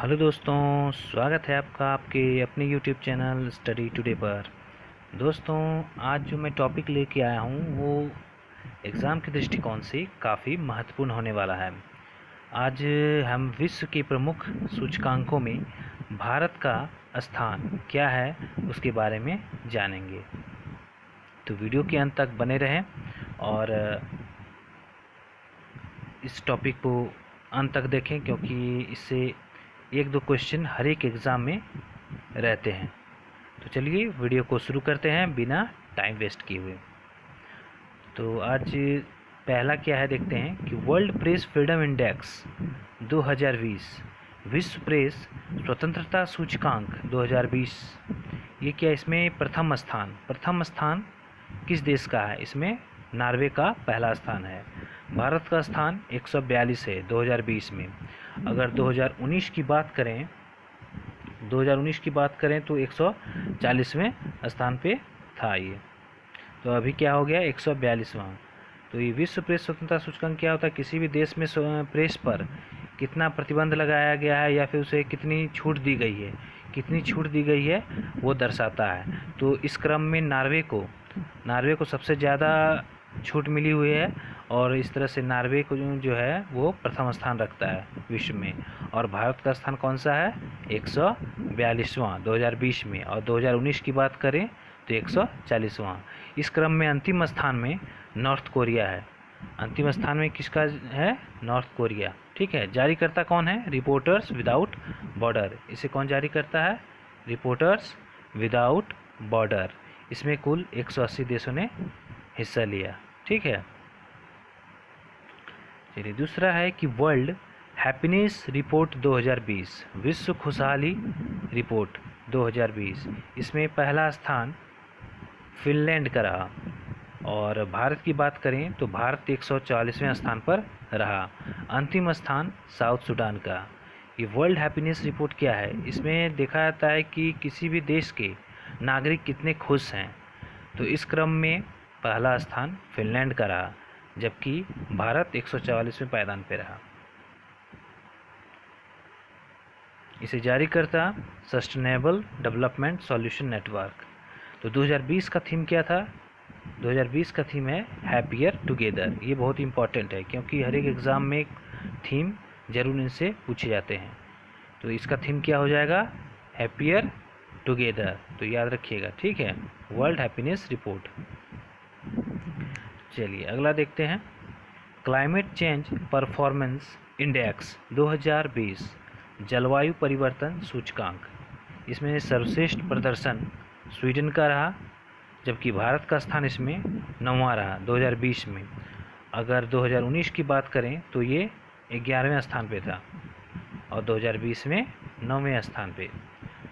Hello दोस्तों, स्वागत है आपका आपके अपने यूट्यूब चैनल स्टडी टुडे पर। दोस्तों, आज जो मैं टॉपिक लेके आया हूँ वो एग्ज़ाम के दृष्टिकोण से काफ़ी महत्वपूर्ण होने वाला है। आज हम विश्व के प्रमुख सूचकांकों में भारत का स्थान क्या है उसके बारे में जानेंगे। तो वीडियो के अंत तक बने रहें और इस टॉपिक को अंत तक देखें, क्योंकि इससे एक दो क्वेश्चन हर एक एग्ज़ाम में रहते हैं। तो चलिए वीडियो को शुरू करते हैं बिना टाइम वेस्ट किए हुए। तो आज पहला क्या है देखते हैं कि वर्ल्ड प्रेस फ्रीडम इंडेक्स 2020, विश्व प्रेस स्वतंत्रता सूचकांक 2020, ये क्या, इसमें प्रथम स्थान किस देश का है? इसमें नॉर्वे का पहला स्थान है। भारत का स्थान 142 है 2020 में। अगर 2019 की बात करें तो 140वें स्थान पे था ये। तो अभी क्या हो गया, 142वां। तो ये विश्व प्रेस स्वतंत्रता सूचकांक क्या होता है? किसी भी देश में प्रेस पर कितना प्रतिबंध लगाया गया है या फिर उसे कितनी छूट दी गई है वो दर्शाता है। तो इस क्रम में नॉर्वे को सबसे ज़्यादा छूट मिली हुई है और इस तरह से नॉर्वे को जो है वो प्रथम स्थान रखता है विश्व में। और भारत का स्थान कौन सा है? 142वां 2020 में। और 2019 की बात करें तो 140वां। इस क्रम में अंतिम स्थान में नॉर्थ कोरिया है। अंतिम स्थान में किसका है? North Korea. ठीक है। जारीकर्ता कौन है? Reporters without border. इसे कौन जारी करता है? Reporters without border. इसमें कुल 180 देशों ने हिस्सा लिया। ठीक है। चलिए, दूसरा है कि वर्ल्ड हैप्पीनेस रिपोर्ट 2020, विश्व खुशहाली रिपोर्ट 2020, इसमें पहला स्थान फिनलैंड का रहा। और भारत की बात करें तो भारत 144वें स्थान पर रहा। अंतिम स्थान साउथ सूडान का। ये वर्ल्ड हैप्पीनेस रिपोर्ट क्या है? इसमें देखा जाता है कि किसी भी देश के नागरिक कितने खुश हैं। तो इस क्रम में पहला स्थान फिनलैंड का रहा, जबकि भारत 144वें पायदान पर रहा। इसे जारी करता सस्टेनेबल डेवलपमेंट सॉल्यूशन नेटवर्क। तो 2020 का थीम क्या था? 2020 का थीम है हैप्पियर टुगेदर। ये बहुत इंपॉर्टेंट है क्योंकि हर एक एग्ज़ाम में थीम जरूर इनसे पूछे जाते हैं। तो इसका थीम क्या हो जाएगा? Happier together. तो याद रखिएगा। ठीक है, वर्ल्ड हैप्पीनेस रिपोर्ट। चलिए अगला देखते हैं, क्लाइमेट चेंज परफॉर्मेंस इंडेक्स 2020, जलवायु परिवर्तन सूचकांक। इसमें सर्वश्रेष्ठ प्रदर्शन स्वीडन का रहा, जबकि भारत का स्थान इसमें 9वां रहा 2020 में। अगर 2019 की बात करें तो ये 11वें स्थान पे था और 2020 में 9वें स्थान पे।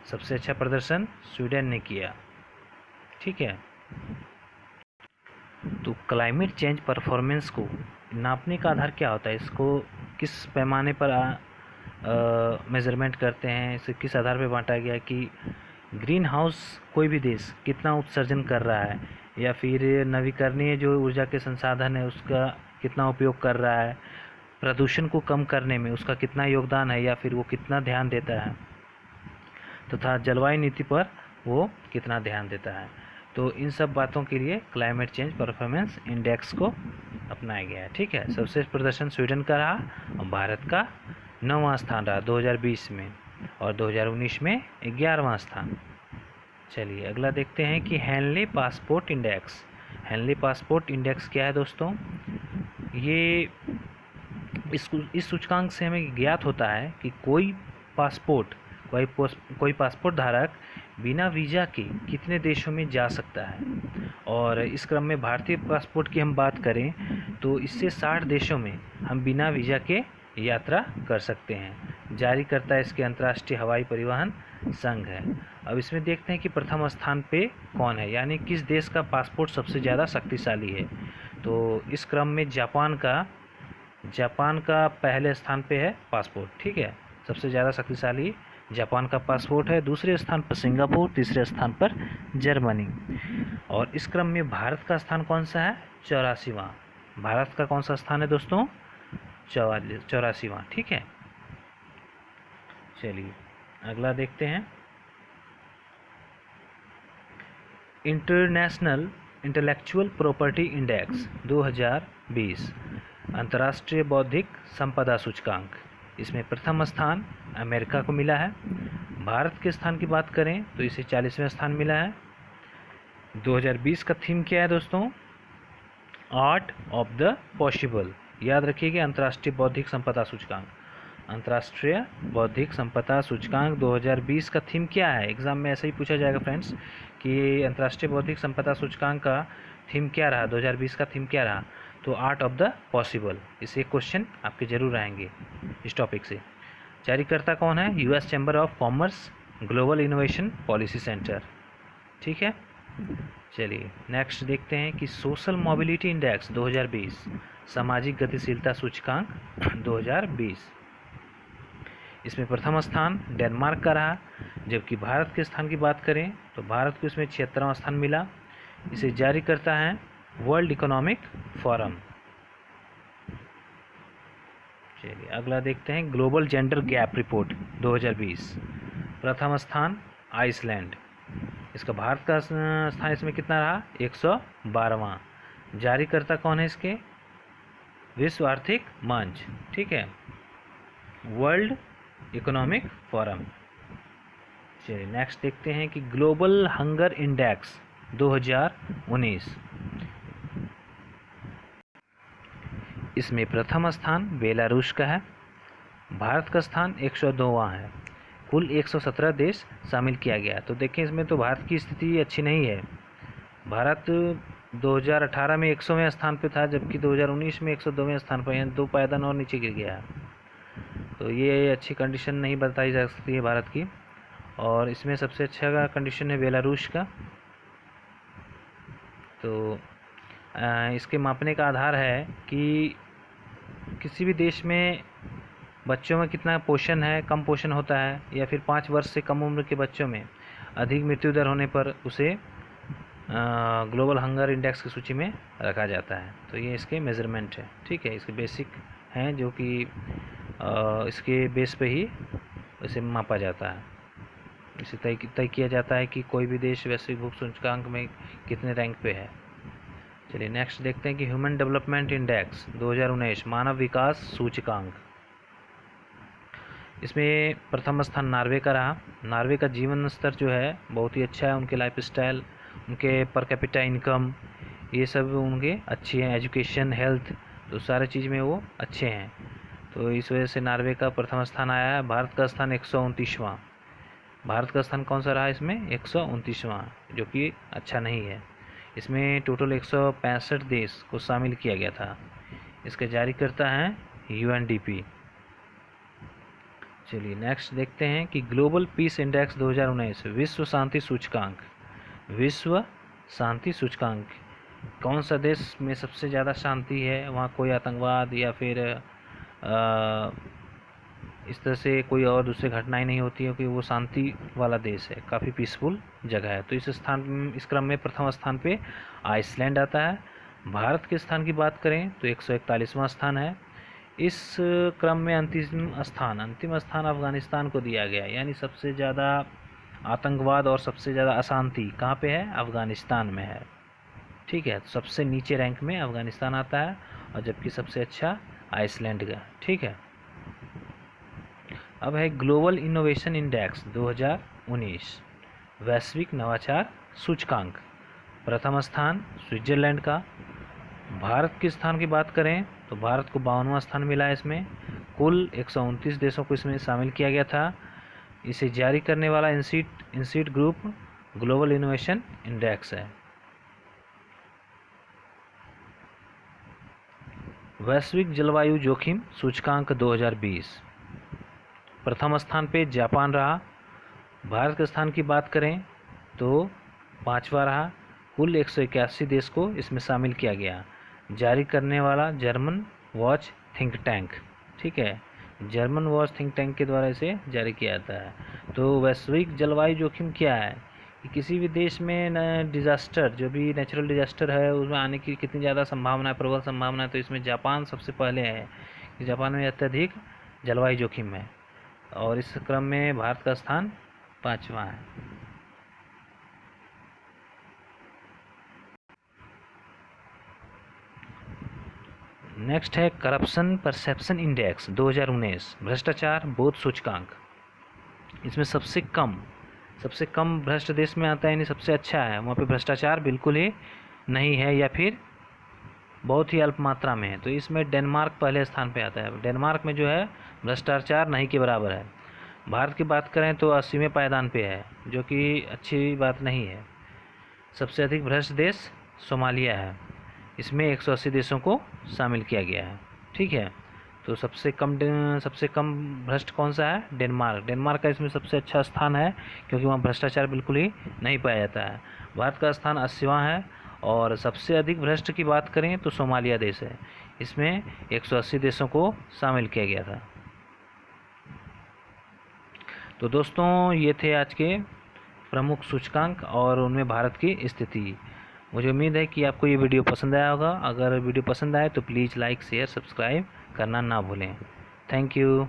सबसे अच्छा प्रदर्शन स्वीडन ने किया। ठीक है। तो क्लाइमेट चेंज परफॉर्मेंस को नापने का आधार क्या होता है? इसको किस पैमाने पर मेज़रमेंट करते हैं? इसे किस आधार पर बांटा गया कि ग्रीन हाउस कोई भी देश कितना उत्सर्जन कर रहा है, या फिर नवीकरणीय जो ऊर्जा के संसाधन है उसका कितना उपयोग कर रहा है, प्रदूषण को कम करने में उसका कितना योगदान है, या फिर वो कितना ध्यान देता है, तथा जलवायु नीति पर वो कितना ध्यान देता है। तो इन सब बातों के लिए क्लाइमेट चेंज परफॉर्मेंस इंडेक्स को अपनाया गया है। ठीक है। सर्वश्रेष्ठ प्रदर्शन स्वीडन का रहा और भारत का 9वां स्थान रहा 2020 में और 2019 में 11वां स्थान। चलिए अगला देखते हैं कि Henley passport index. Henley passport index क्या है दोस्तों? ये इस सूचकांक से हमें ज्ञात होता है कि कोई पासपोर्ट धारक बिना वीज़ा के कितने देशों में जा सकता है। और इस क्रम में भारतीय पासपोर्ट की हम बात करें तो इससे 60 देशों में हम बिना वीज़ा के यात्रा कर सकते हैं। जारी करता है इसके अंतर्राष्ट्रीय हवाई परिवहन संघ है। अब इसमें देखते हैं कि प्रथम स्थान पे कौन है, यानी किस देश का पासपोर्ट सबसे ज़्यादा शक्तिशाली है। तो इस क्रम में जापान का पहले स्थान पे है पासपोर्ट। ठीक है, सबसे ज़्यादा शक्तिशाली जापान का पासपोर्ट है। दूसरे स्थान पर सिंगापुर, तीसरे स्थान पर जर्मनी। और इस क्रम में भारत का स्थान कौन सा है? 84वां। भारत का कौन सा स्थान है दोस्तों? 84वां। ठीक है। चलिए अगला देखते हैं। इंटरनेशनल इंटेलेक्चुअल प्रॉपर्टी इंडेक्स 2020 अंतर्राष्ट्रीय बौद्धिक संपदा सूचकांक, इसमें प्रथम स्थान अमेरिका को मिला है। भारत के स्थान की बात करें तो इसे 40वें स्थान मिला है। 2020 का थीम क्या है दोस्तों? Art of the possible. याद रखिएगा अंतर्राष्ट्रीय बौद्धिक संपदा सूचकांक। अंतर्राष्ट्रीय बौद्धिक संपदा सूचकांक 2020 का थीम क्या है? एग्जाम में ऐसे ही पूछा जाएगा फ्रेंड्स कि अंतर्राष्ट्रीय बौद्धिक संपदा सूचकांक का थीम क्या रहा, 2020 का थीम क्या रहा? तो आर्ट ऑफ द पॉसिबल। इससे क्वेश्चन आपके जरूर आएंगे इस टॉपिक से। जारीकर्ता कौन है? US chamber of commerce global innovation policy centre. ठीक है, चलिए नेक्स्ट देखते हैं कि सोशल मोबिलिटी इंडेक्स 2020 सामाजिक गतिशीलता सूचकांक 2020, इसमें प्रथम स्थान डेनमार्क का रहा। जबकि भारत के स्थान की बात करें तो भारत को इसमें 76वां स्थान मिला। इसे जारी करता है वर्ल्ड इकोनॉमिक फोरम। चलिए अगला देखते हैं ग्लोबल जेंडर गैप रिपोर्ट 2020, प्रथम स्थान आइसलैंड। इसका भारत का स्थान इसमें कितना रहा? 112वां। जारीकर्ता कौन है इसके? विश्व आर्थिक मंच। ठीक है, वर्ल्ड इकोनॉमिक फोरम। चलिए नेक्स्ट देखते हैं कि ग्लोबल हंगर इंडेक्स 2019, इसमें प्रथम स्थान बेलारूस का है। भारत का स्थान 102वां है। कुल 117 देश शामिल किया गया। तो देखें इसमें तो भारत की स्थिति अच्छी नहीं है। भारत 2018 में 100वें स्थान पे था, जबकि 2019 में 102वें स्थान पर, यानी 2 पायदान और नीचे गिर गया। तो ये अच्छी कंडीशन नहीं बताई जा सकती है भारत की। और इसमें सबसे अच्छा का कंडीशन है बेलारूस का। तो इसके मापने का आधार है कि किसी भी देश में बच्चों में कितना पोषण है, कम पोषण होता है, या फिर 5 वर्ष से कम उम्र के बच्चों में अधिक मृत्यु दर होने पर उसे ग्लोबल हंगर इंडेक्स की सूची में रखा जाता है। तो ये इसके मेजरमेंट है। ठीक है, इसके बेसिक हैं जो कि इसके बेस पे ही इसे मापा जाता है। इसे तय किया जाता है कि कोई भी देश वैश्विक भूख सूचकांक में कितने रैंक पे है। चलिए नेक्स्ट देखते हैं कि ह्यूमन डेवलपमेंट इंडेक्स 2019 मानव विकास सूचकांक, इसमें प्रथम स्थान नॉर्वे का रहा। नॉर्वे का जीवन स्तर जो है बहुत ही अच्छा है। उनके लाइफ स्टाइल, उनके पर कैपिटा इनकम, ये सब उनके अच्छी हैं। एजुकेशन, हेल्थ, तो सारे चीज़ में वो अच्छे हैं। तो इस वजह से नॉर्वे का प्रथम स्थान आया है। भारत का स्थान 129वां। भारत का स्थान कौन सा रहा इसमें? 129वां, जो कि अच्छा नहीं है। इसमें टोटल 165 देश को शामिल किया गया था। इसके जारी करता है UNDP। चलिए नेक्स्ट देखते हैं कि ग्लोबल पीस इंडेक्स 2019 विश्व शांति सूचकांक। विश्व शांति सूचकांक, कौन सा देश में सबसे ज़्यादा शांति है, वहाँ कोई आतंकवाद या फिर इस तरह से कोई और दूसरी घटनाएं नहीं होती है, क्योंकि वो शांति वाला देश है, काफ़ी पीसफुल जगह है। तो इस क्रम में प्रथम स्थान पे आइसलैंड आता है। भारत के स्थान की बात करें तो 141वां स्थान है। इस क्रम में अंतिम स्थान अफ़गानिस्तान को दिया गया है। यानी सबसे ज़्यादा आतंकवाद और सबसे ज़्यादा अशांति कहाँ पे है? अफ़गानिस्तान में है। ठीक है, तो सबसे नीचे रैंक में अफ़गानिस्तान आता है, और जबकि सबसे अच्छा आइसलैंड का। ठीक है, अब है ग्लोबल इनोवेशन इंडेक्स 2019 वैश्विक नवाचार सूचकांक। प्रथम स्थान स्विट्ज़रलैंड का। भारत के स्थान की बात करें तो भारत को 52वां स्थान मिला है। इसमें कुल 129 देशों को इसमें शामिल किया गया था। इसे जारी करने वाला इंसीट ग्रुप ग्लोबल इनोवेशन इंडेक्स है। वैश्विक जलवायु जोखिम सूचकांक 2020, प्रथम स्थान पे जापान रहा। भारत के स्थान की बात करें तो 5वां रहा। कुल 181 देश को इसमें शामिल किया गया। जारी करने वाला जर्मन वॉच थिंक टैंक। ठीक है, जर्मन वॉच थिंक टैंक के द्वारा इसे जारी किया जाता है। तो वैश्विक जलवायु जोखिम क्या है कि किसी भी देश में डिज़ास्टर, जो भी नेचुरल डिज़ास्टर है, उसमें आने की कितनी ज़्यादा संभावना है, प्रबल संभावना है। तो इसमें जापान सबसे पहले है कि जापान में अत्यधिक जलवायु जोखिम है। और इस क्रम में भारत का स्थान 5वां है। नेक्स्ट है करप्शन परसेप्शन इंडेक्स 2019, भ्रष्टाचार बोध सूचकांक। इसमें सबसे कम भ्रष्ट देश में आता है, यानी सबसे अच्छा है, वहाँ पे भ्रष्टाचार बिल्कुल ही नहीं है या फिर बहुत ही अल्प मात्रा में है। तो इसमें डेनमार्क पहले स्थान पे आता है। डेनमार्क में जो है भ्रष्टाचार नहीं के बराबर है। भारत की बात करें तो 80वें पायदान पे है, जो कि अच्छी बात नहीं है। सबसे अधिक भ्रष्ट देश सोमालिया है, इसमें 180 देशों को शामिल किया गया है। ठीक है, तो सबसे कम भ्रष्ट कौन सा है? डेनमार्क का इसमें सबसे अच्छा स्थान है, क्योंकि वहाँ भ्रष्टाचार बिल्कुल ही नहीं पाया जाता है। भारत का स्थान 80वां है। और सबसे अधिक भ्रष्ट की बात करें तो सोमालिया देश है, इसमें 180 देशों को शामिल किया गया था। तो दोस्तों, ये थे आज के प्रमुख सूचकांक और उनमें भारत की स्थिति। मुझे उम्मीद है कि आपको ये वीडियो पसंद आया होगा। अगर वीडियो पसंद आए तो प्लीज़ लाइक शेयर सब्सक्राइब करना ना भूलें। Thank you.